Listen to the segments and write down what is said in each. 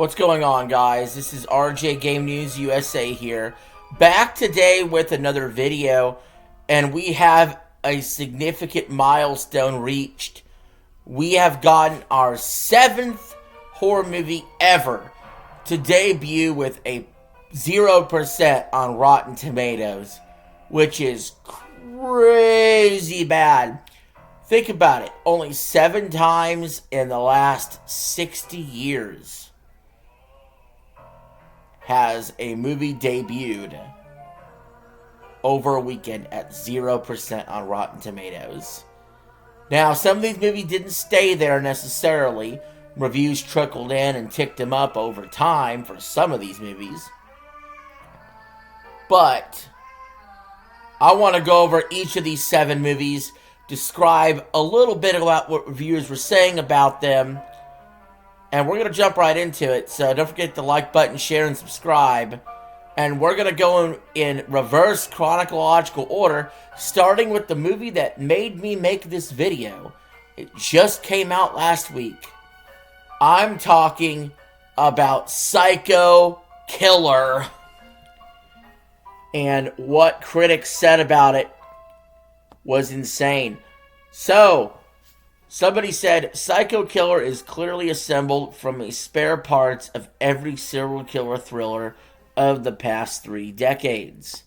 What's going on, guys? This is RJ Game News USA here. Back today with another video, and we have a significant milestone reached. We have gotten our 7th horror movie ever to debut with a 0% on Rotten Tomatoes, which is crazy bad. Think about it. Only 7 times in the last 60 years has a movie debuted over a weekend at 0% on Rotten Tomatoes. Now, some of these movies didn't stay there necessarily. Reviews trickled in and ticked them up over time for some of these movies. But I want to go over each of these 7 movies, describe a little bit about what reviewers were saying about them, and we're going to jump right into it. So don't forget the like button, share, and subscribe. And we're going to go in reverse chronological order, starting with the movie that made me make this video. It just came out last week. I'm talking about Psycho Killer. And what critics said about it was insane. So, somebody said, Psycho Killer is clearly assembled from the spare parts of every serial killer thriller of the past 3 decades.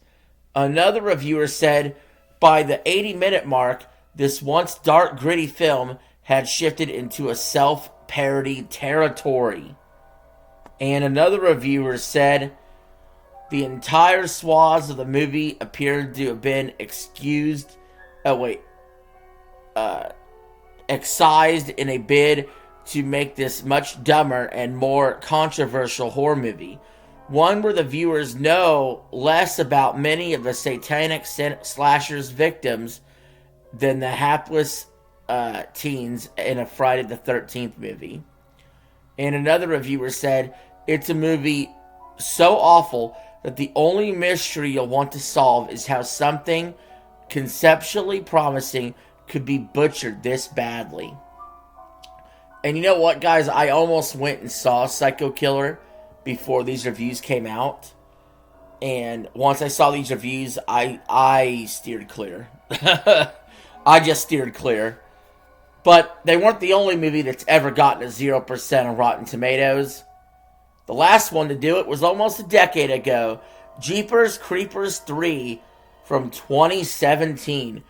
Another reviewer said, by the 80-minute mark, this once dark, gritty film had shifted into a self-parody territory. And another reviewer said, the entire swaths of the movie appeared to have been excised in a bid to make this much dumber and more controversial horror movie. One where the viewers know less about many of the satanic slashers victims than the hapless teens in a Friday the 13th movie. And another reviewer said, it's a movie so awful that the only mystery you'll want to solve is how something conceptually promising could be butchered this badly. And you know what, guys? I almost went and saw Psycho Killer before these reviews came out. And once I saw these reviews, I steered clear. I just steered clear. But they weren't the only movie that's ever gotten a 0% on Rotten Tomatoes. The last one to do it was almost a decade ago. Jeepers Creepers 3 from 2017.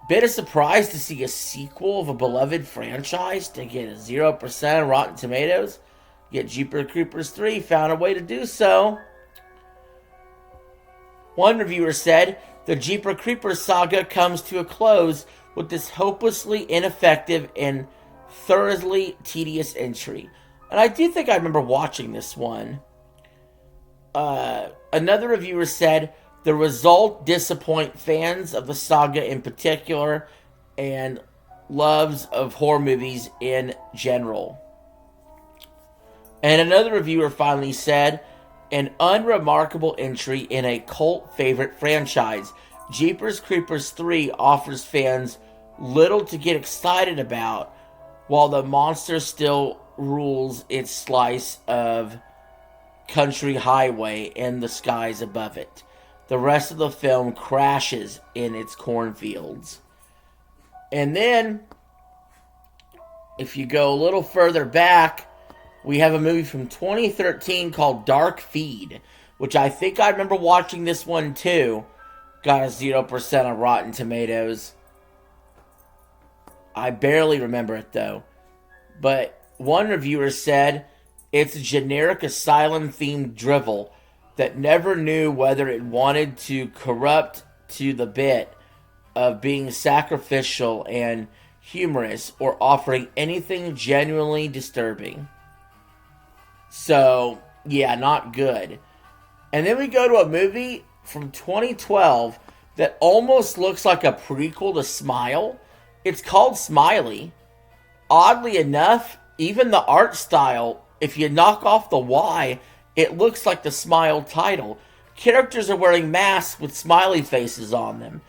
Bit of surprise to see a sequel of a beloved franchise to get a 0% on Rotten Tomatoes. Yet Jeepers Creepers 3 found a way to do so. One reviewer said, the Jeepers Creepers saga comes to a close with this hopelessly ineffective and thoroughly tedious entry. And I do think I remember watching this one. Another reviewer said, the result disappoint fans of the saga in particular and loves of horror movies in general. And another reviewer finally said, an unremarkable entry in a cult favorite franchise. Jeepers Creepers 3 offers fans little to get excited about, while the monster still rules its slice of country highway and the skies above it. The rest of the film crashes in its cornfields. And then, if you go a little further back, we have a movie from 2013 called Dark Feed, which I think I remember watching this one too. Got a 0% on Rotten Tomatoes. I barely remember it though. But one reviewer said, it's a generic asylum-themed drivel that never knew whether it wanted to corrupt to the bit of being sacrificial and humorous or offering anything genuinely disturbing. So, yeah, not good. And then we go to a movie from 2012 that almost looks like a prequel to Smile. It's called Smiley. Oddly enough, even the art style, if you knock off the Y, it looks like the Smile title. Characters are wearing masks with smiley faces on them.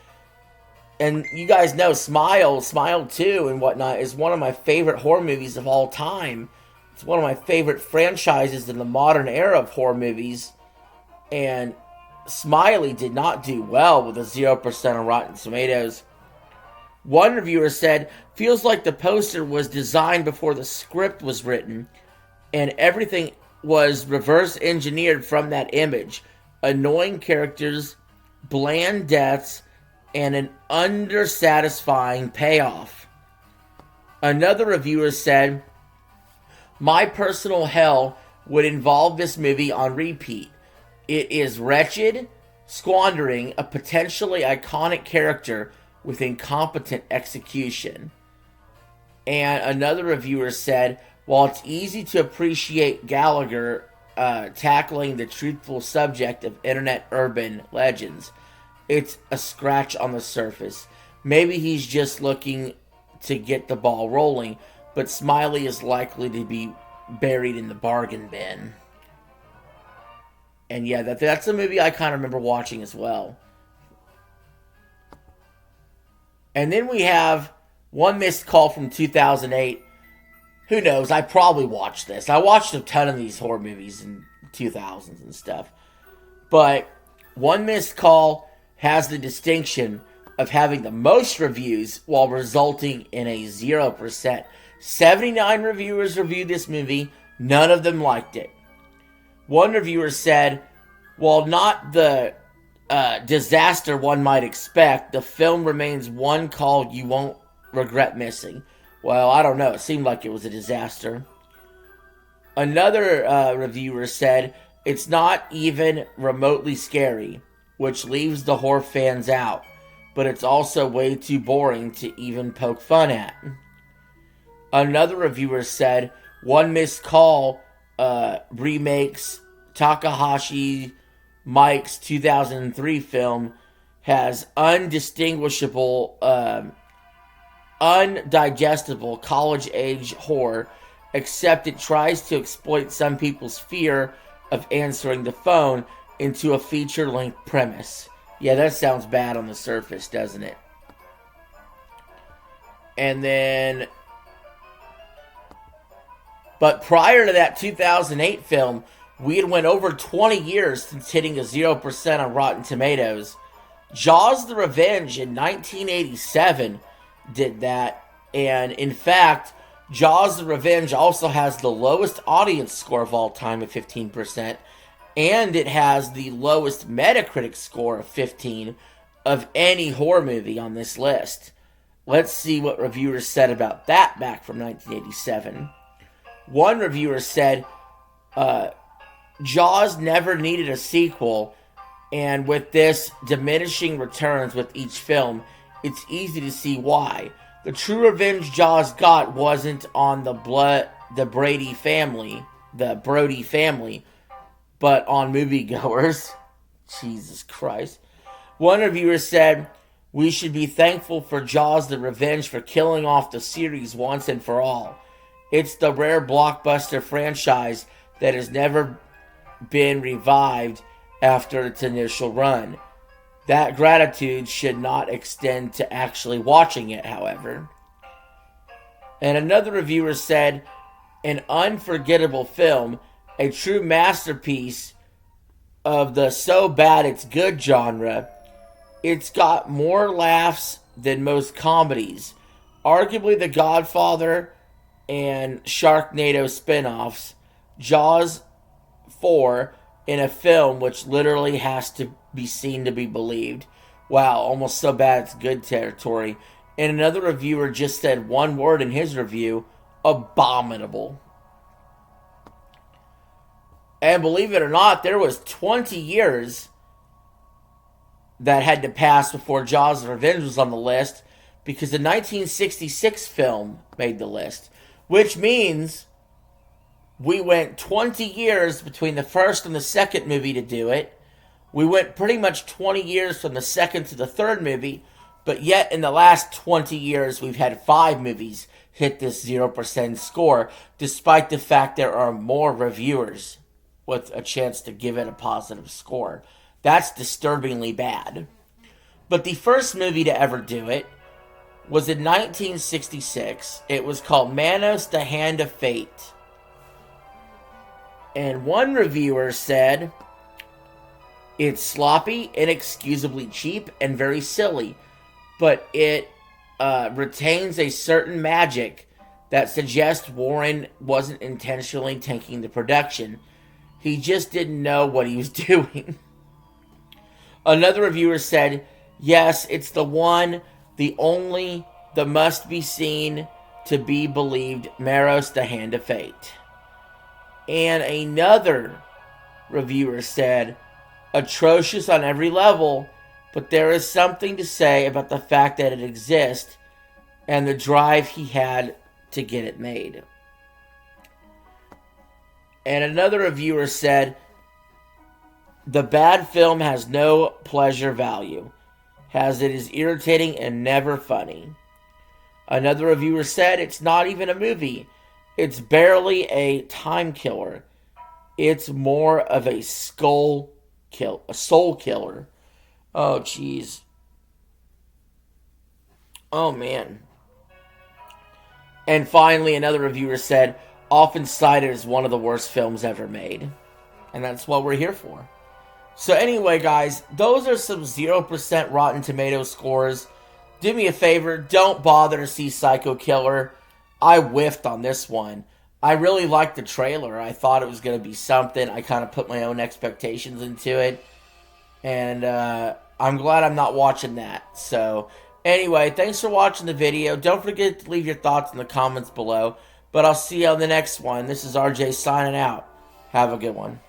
And you guys know Smile 2 and whatnot is one of my favorite horror movies of all time It's one of my favorite franchises in the modern era of horror movies. And Smiley did not do well with a 0% on Rotten Tomatoes. One reviewer said, feels like the poster was designed before the script was written, and everything was reverse engineered from that image. Annoying characters, bland deaths, and an undersatisfying payoff. Another reviewer said, my personal hell would involve this movie on repeat. It is wretched, squandering a potentially iconic character with incompetent execution. And another reviewer said, while it's easy to appreciate Gallagher tackling the truthful subject of internet urban legends, it's a scratch on the surface. Maybe he's just looking to get the ball rolling, but Smiley is likely to be buried in the bargain bin. And yeah, that's a movie I kind of remember watching as well. And then we have One Missed Call from 2008. Who knows? I probably watched this. I watched a ton of these horror movies in 2000s and stuff. But One Missed Call has the distinction of having the most reviews while resulting in a 0%. 79 reviewers reviewed this movie. None of them liked it. One reviewer said, while not the disaster one might expect, the film remains one call you won't regret missing. Well, I don't know. It seemed like it was a disaster. Another reviewer said, it's not even remotely scary, which leaves the horror fans out, but it's also way too boring to even poke fun at. Another reviewer said, One Missed Call remakes Takahashi Mike's 2003 film has undistinguishable, undigestible college-age horror, except it tries to exploit some people's fear of answering the phone into a feature-length premise. Yeah, that sounds bad on the surface, doesn't it? And then, but prior to that 2008 film, we had went over 20 years since hitting a 0% on Rotten Tomatoes. Jaws the Revenge in 1987 did that. And in fact, Jaws the Revenge also has the lowest audience score of all time at 15%. And it has the lowest Metacritic score of 15 of any horror movie on this list. Let's see what reviewers said about that back from 1987. One reviewer said, Jaws never needed a sequel, and with this diminishing returns with each film, it's easy to see why. The true revenge Jaws got wasn't on the Brody family, but on moviegoers. Jesus Christ. One reviewer said, we should be thankful for Jaws the Revenge for killing off the series once and for all. It's the rare blockbuster franchise that has never been revived after its initial run. That gratitude should not extend to actually watching it, however. And another reviewer said, an unforgettable film, a true masterpiece of the so bad it's good genre. It's got more laughs than most comedies. Arguably The Godfather and Sharknado spin-offs. Jaws 4 in a film which literally has to be seen to be believed. Wow, almost so bad it's good territory. And another reviewer just said one word in his review, abominable. And believe it or not, there was 20 years that had to pass before Jaws the Revenge was on the list, because the 1966 film made the list, which means we went 20 years between the first and the second movie to do it. We went pretty much 20 years from the second to the third movie, but yet in the last 20 years, we've had 5 movies hit this 0% score, despite the fact there are more reviewers with a chance to give it a positive score. That's disturbingly bad. But the first movie to ever do it was in 1966. It was called Manos, the Hand of Fate. And one reviewer said, it's sloppy, inexcusably cheap, and very silly, but it retains a certain magic that suggests Warren wasn't intentionally tanking the production. He just didn't know what he was doing. Another reviewer said, yes, it's the one, the only, the must-be-seen, to be believed, Meros, the Hand of Fate. And another reviewer said, atrocious on every level, but there is something to say about the fact that it exists and the drive he had to get it made. And another reviewer said, the bad film has no pleasure value, as it is irritating and never funny. Another reviewer said, it's not even a movie. It's barely a time killer. It's more of a soul killer. Oh, jeez. Oh, man. And finally, another reviewer said, often cited as one of the worst films ever made. And that's what we're here for. So anyway, guys, those are some 0% Rotten Tomatoes scores. Do me a favor, don't bother to see Psycho Killer. I whiffed on this one. I really liked the trailer. I thought it was going to be something. I kind of put my own expectations into it. And I'm glad I'm not watching that. So, anyway, thanks for watching the video. Don't forget to leave your thoughts in the comments below. But I'll see you on the next one. This is RJ signing out. Have a good one.